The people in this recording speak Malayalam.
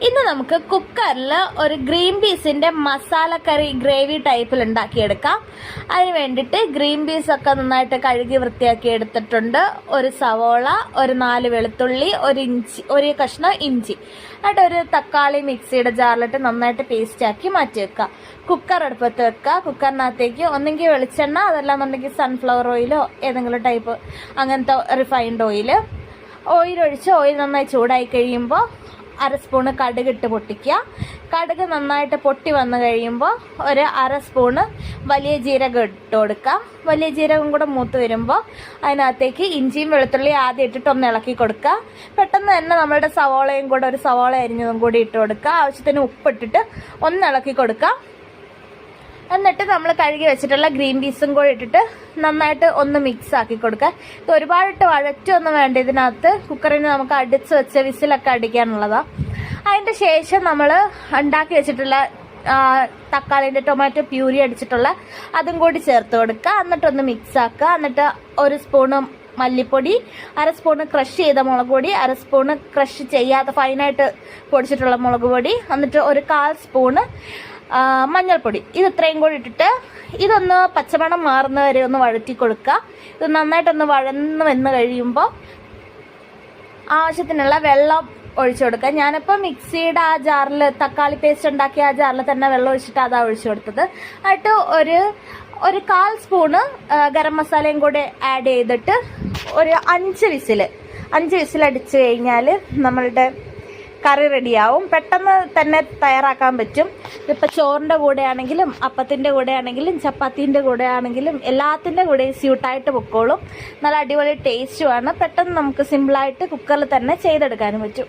ഇന്ന് നമുക്ക് കുക്കറിൽ ഒരു ഗ്രീൻ പീസിന്റെ മസാലക്കറി ഗ്രേവി ടൈപ്പിൽ ഉണ്ടാക്കിയെടുക്കാം. അതിന് വേണ്ടിയിട്ട് ഗ്രീൻ പീസ് ഒക്കെ നന്നായിട്ട് കഴുകി വൃത്തിയാക്കി എടുത്തിട്ടുണ്ട്. ഒരു സവോള, ഒരു 4 വെളുത്തുള്ളി, ഒരു കഷ്ണം ഇഞ്ചി, എന്നിട്ട് ഒരു തക്കാളി മിക്സിയുടെ ജാറിലിട്ട് നന്നായിട്ട് പേസ്റ്റ് ആക്കി മാറ്റി വെക്കുക. കുക്കർ അടുപ്പത്ത് വെക്കുക. കുക്കറിനകത്തേക്ക് ഒന്നെങ്കിൽ വെളിച്ചെണ്ണ, അതല്ലാന്നുണ്ടെങ്കിൽ സൺഫ്ലവർ ഓയിലോ ഏതെങ്കിലും ടൈപ്പ് അങ്ങനത്തെ റിഫൈൻഡ് ഓയിൽ ഒഴിച്ച് ഓയിൽ നന്നായി ചൂടായി കഴിയുമ്പോൾ 1/2 സ്പൂണ് കടുകിട്ട് പൊട്ടിക്കുക. കടുക് നന്നായിട്ട് പൊട്ടി വന്നു കഴിയുമ്പോൾ ഒരു 1/2 സ്പൂണ് വലിയ ജീരകം ഇട്ട് കൊടുക്കുക. വലിയ ജീരകം കൂടെ മൂത്ത് വരുമ്പോൾ അതിനകത്തേക്ക് ഇഞ്ചിയും വെളുത്തുള്ളി ആദ്യം ഇട്ടിട്ട് ഒന്ന് ഇളക്കി കൊടുക്കുക. പെട്ടെന്ന് തന്നെ നമ്മളുടെ സവോളയും കൂടെ, ഒരു സവോള അരിഞ്ഞതും കൂടി ഇട്ട് കൊടുക്കുക. ആവശ്യത്തിന് ഉപ്പിട്ടിട്ട് ഒന്ന് ഇളക്കി കൊടുക്കുക. എന്നിട്ട് നമ്മൾ കഴുകി വെച്ചിട്ടുള്ള ഗ്രീൻ പീസും കൂടി ഇട്ടിട്ട് നന്നായിട്ട് ഒന്ന് മിക്സ് ആക്കി കൊടുക്കുക. ഇത് ഒരുപാടിട്ട് വഴറ്റൊന്നും വേണ്ട. ഇതിനകത്ത് കുക്കറിന് നമുക്ക് അടിച്ച് വെച്ച വിസിലൊക്കെ അടിക്കാനുള്ളതാണ്. അതിൻ്റെ ശേഷം നമ്മൾ ഉണ്ടാക്കി വെച്ചിട്ടുള്ള തക്കാളിൻ്റെ ടൊമാറ്റോ പ്യൂരി അടിച്ചിട്ടുള്ള അതും കൂടി ചേർത്ത് കൊടുക്കുക. എന്നിട്ടൊന്ന് മിക്സ് ആക്കുക. എന്നിട്ട് 1 സ്പൂണ് മല്ലിപ്പൊടി, 1/2 സ്പൂണ് ക്രഷ് ചെയ്ത മുളക് പൊടി, 1/2 സ്പൂണ് ക്രഷ് ചെയ്യാത്ത ഫൈനായിട്ട് പൊടിച്ചിട്ടുള്ള മുളക് പൊടി, എന്നിട്ട് ഒരു 1/4 സ്പൂണ് മഞ്ഞൾപ്പൊടി. ഇത് ഇത്രയും കൂടി ഇട്ടിട്ട് ഇതൊന്ന് പച്ചമണം മാറുന്ന വരെ ഒന്ന് വഴറ്റി കൊടുക്കുക. ഇത് നന്നായിട്ടൊന്ന് വഴന്ന് വന്ന് കഴിയുമ്പോൾ ആവശ്യത്തിനുള്ള വെള്ളം ഒഴിച്ചു കൊടുക്കുക. ഞാനിപ്പോൾ മിക്സിയുടെ ആ ജാറിൽ തക്കാളി പേസ്റ്റ് ഉണ്ടാക്കിയ ആ ജാറിൽ തന്നെ വെള്ളം ഒഴിച്ചിട്ട് അതാ ഒഴിച്ചു കൊടുത്തത്. എന്നിട്ട് ഒരു 1/4 സ്പൂണ് ഗരം മസാലയും കൂടെ ആഡ് ചെയ്തിട്ട് ഒരു 5 വിസിൽ അടിച്ചു കഴിഞ്ഞാൽ നമ്മളുടെ കറി റെഡിയാവും. പെട്ടെന്ന് തന്നെ തയ്യാറാക്കാൻ പറ്റും. ഇതിപ്പോൾ ചോറിൻ്റെ കൂടെ ആണെങ്കിലും അപ്പത്തിൻ്റെ കൂടെ ആണെങ്കിലും ചപ്പാത്തീൻ്റെ കൂടെ ആണെങ്കിലും എല്ലാത്തിൻ്റെ കൂടെ സ്യൂട്ടായിട്ട് പൊക്കോളും. നല്ല അടിപൊളി ടേസ്റ്റുമാണ്. പെട്ടെന്ന് നമുക്ക് സിമ്പിളായിട്ട് കുക്കറിൽ തന്നെ ചെയ്തെടുക്കാനും പറ്റും.